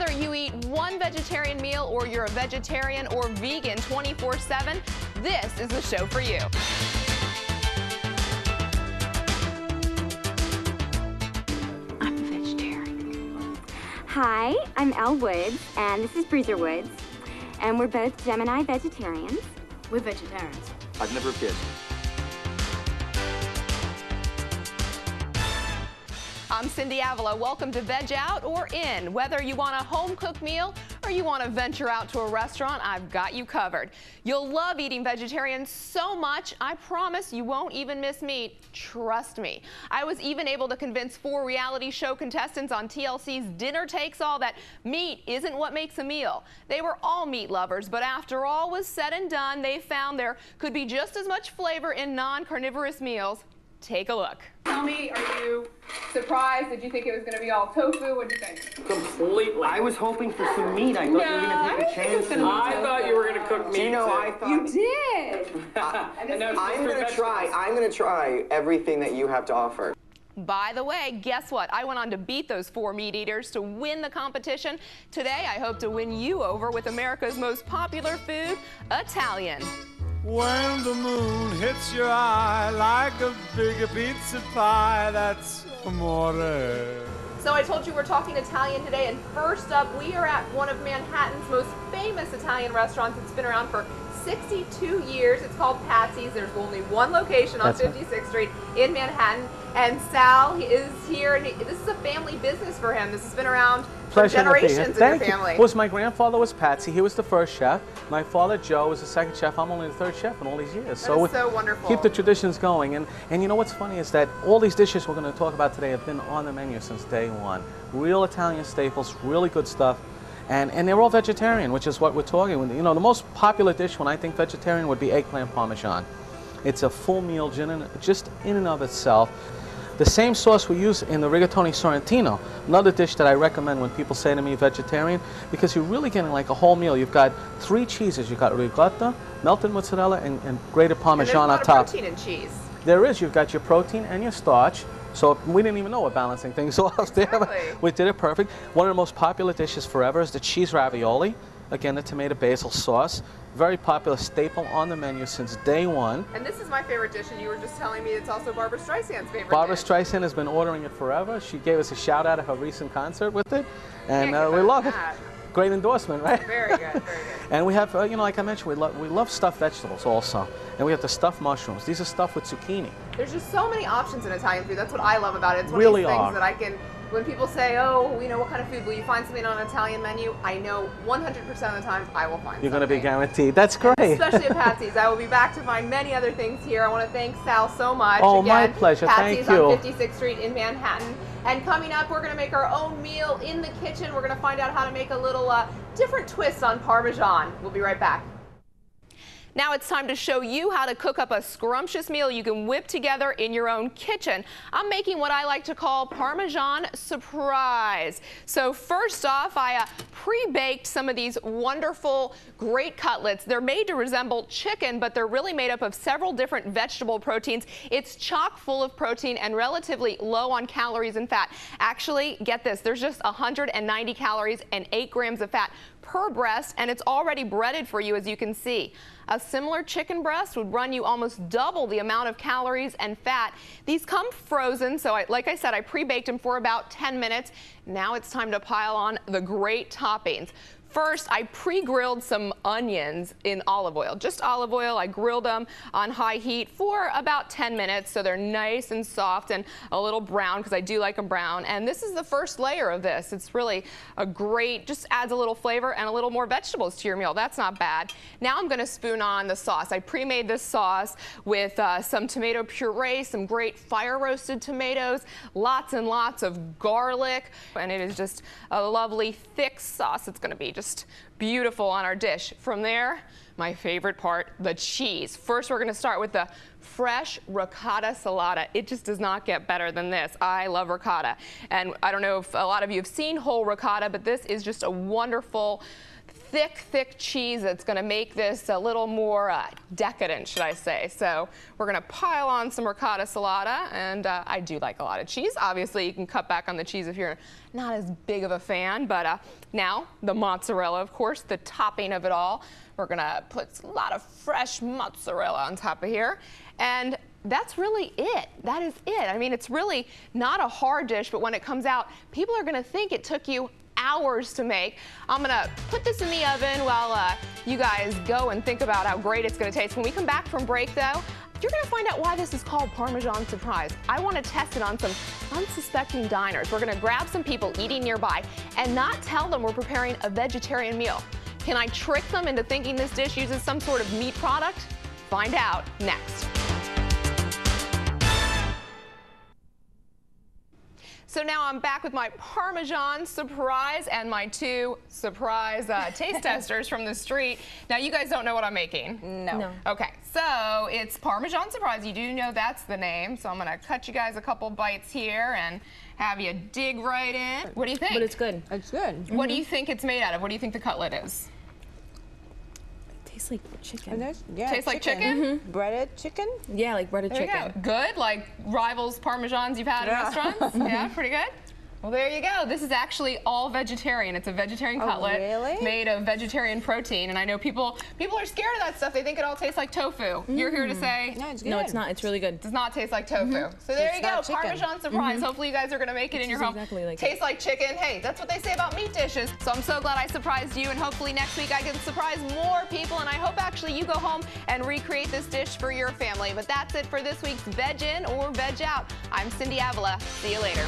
Whether you eat one vegetarian meal or you're a vegetarian or vegan 24/7, this is the show for you. I'm a vegetarian. Hi, I'm Elle Woods, and this is Bruiser Woods, and we're both Gemini vegetarians. We're vegetarians. I've never been. I'm Cindi Avila. Welcome to Veg Out or In. Whether you want a home-cooked meal or you want to venture out to a restaurant, I've got you covered. You'll love eating vegetarian so much, I promise you won't even miss meat. Trust me. I was even able to convince 4 reality show contestants on TLC's Dinner Takes All that meat isn't what makes a meal. They were all meat lovers, but after all was said and done, they found there could be just as much flavor in non-carnivorous meals. Take a look. Tell me, are you surprised? Did you think it was going to be all tofu? What did you think? Completely. I was hoping for some meat. I thought you were going to take a chance. I thought you were going to cook meat. I thought you did. I'm going to try everything that you have to offer. By the way, guess what? I went on to beat those 4 meat eaters to win the competition. Today, I hope to win you over with America's most popular food, Italian. When the moon hits your eye like a big pizza pie, that's amore. So I told you we're talking Italian today, and first up, we are at one of Manhattan's most famous Italian restaurants. It's been around for 62 years. It's called Patsy's. There's only one location on 56th Street in Manhattan, and Sal is here, and this is a family business for him. This has been around for generations in your family. My grandfather was Patsy. He was the first chef. My father, Joe, was the second chef. I'm only the 3rd chef in all these years. So it's so wonderful. Keep the traditions going. And you know what's funny is that all these dishes we're going to talk about today have been on the menu since day one. Real Italian staples, really good stuff. And they're all vegetarian, which is what we're talking about. You know, the most popular dish when I think vegetarian would be eggplant parmesan. It's a full meal just in and of itself. The same sauce we use in the rigatoni sorrentino, another dish that I recommend when people say to me vegetarian, because you're really getting like a whole meal. You've got 3 cheeses. You've got ricotta, melted mozzarella, and grated parmesan on top. There's a lot of protein in cheese. There is. You've got your protein and your starch. So we didn't even know we're balancing things off there. Exactly. We did it perfect. One of the most popular dishes forever is the cheese ravioli. Again, the tomato basil sauce. Very popular staple on the menu since day one. And this is my favorite dish, and you were just telling me it's also Barbara Streisand's favorite Barbara dish. Streisand has been ordering it forever. She gave us a shout out at her recent concert with it, and we love it. Great endorsement, right? Very good, very good. And we have, you know, like I mentioned, we love stuffed vegetables also. And we have the stuffed mushrooms. These are stuffed with zucchini. There's just so many options in Italian food. That's what I love about it. It's one Really of these things are. that I can, when people say, oh, you know, what kind of food, will you find something on an Italian menu? I know 100% of the time I will find You're something. going to be guaranteed. That's great. Especially at Patsy's. I will be back to find many other things here. I want to thank Sal so much. Oh, Again, my pleasure. Patsy's Thank you. on 56th Street in Manhattan. And coming up, we're going to make our own meal in the kitchen. We're going to find out how to make a little different twist on Parmesan. We'll be right back. Now it's time to show you how to cook up a scrumptious meal you can whip together in your own kitchen. I'm making what I like to call Parmesan surprise. So first off, I pre-baked some of these wonderful, great cutlets. They're made to resemble chicken, but they're really made up of several different vegetable proteins. It's chock full of protein and relatively low on calories and fat. Actually, get this, there's just 190 calories and 8 grams of fat per breast, and it's already breaded for you, as you can see. A similar chicken breast would run you almost double the amount of calories and fat. These come frozen, so like I said, I pre-baked them for about 10 minutes. Now it's time to pile on the great toppings. First, I pre-grilled some onions in olive oil. Just olive oil. I grilled them on high heat for about 10 minutes so they're nice and soft and a little brown, because I do like them brown. And this is the first layer of this. It's really a great, just adds a little flavor and a little more vegetables to your meal. That's not bad. Now I'm going to spoon on the sauce. I pre-made this sauce with some tomato puree, some great fire roasted tomatoes, lots and lots of garlic, and it is just a lovely thick sauce. It's going to be just beautiful on our dish. From there, my favorite part, the cheese. First, we're going to start with the fresh ricotta salata. It just does not get better than this. I love ricotta. And I don't know if a lot of you have seen whole ricotta, but this is just a wonderful, thick cheese that's going to make this a little more decadent, should I say. So we're going to pile on some ricotta salata, and I do like a lot of cheese. Obviously, you can cut back on the cheese if you're not as big of a fan, but now the mozzarella, of course, the topping of it all. We're going to put a lot of fresh mozzarella on top of here, and that's really it. That is it. I mean, it's really not a hard dish, but when it comes out, people are going to think it took you hours to make. I'm gonna put this in the oven while you guys go and think about how great it's gonna taste. When we come back from break though, you're gonna find out why this is called Parmesan Surprise. I wanna test it on some unsuspecting diners. We're gonna grab some people eating nearby and not tell them we're preparing a vegetarian meal. Can I trick them into thinking this dish uses some sort of meat product? Find out next. So now I'm back with my Parmesan Surprise and my two surprise taste testers from the street. Now you guys don't know what I'm making? No. Okay, so it's Parmesan Surprise. You do know that's the name. So I'm gonna cut you guys a couple bites here and have you dig right in. What do you think? But it's good. It's good. What do you think it's made out of? What do you think the cutlet is? Tastes like chicken. Yeah, tastes like chicken? Breaded chicken? Yeah, like breaded There chicken. you go. Good, like rivals Parmesans you've had in restaurants? Yeah, pretty good. Well, there you go. This is actually all vegetarian. It's a vegetarian cutlet made of vegetarian protein. And I know people are scared of that stuff. They think it all tastes like tofu. You're here to say No, it's good. No, it's not. It's really good. it does not taste like tofu. So there you go. not chicken. Parmesan Surprise. Hopefully you guys are going to make it in your home. Exactly like Tastes like chicken. Hey, that's what they say about meat dishes. So I'm so glad I surprised you. And hopefully next week I can surprise more people. And I hope actually you go home and recreate this dish for your family. But that's it for this week's Veg In or Veg Out. I'm Cindi Avila. See you later.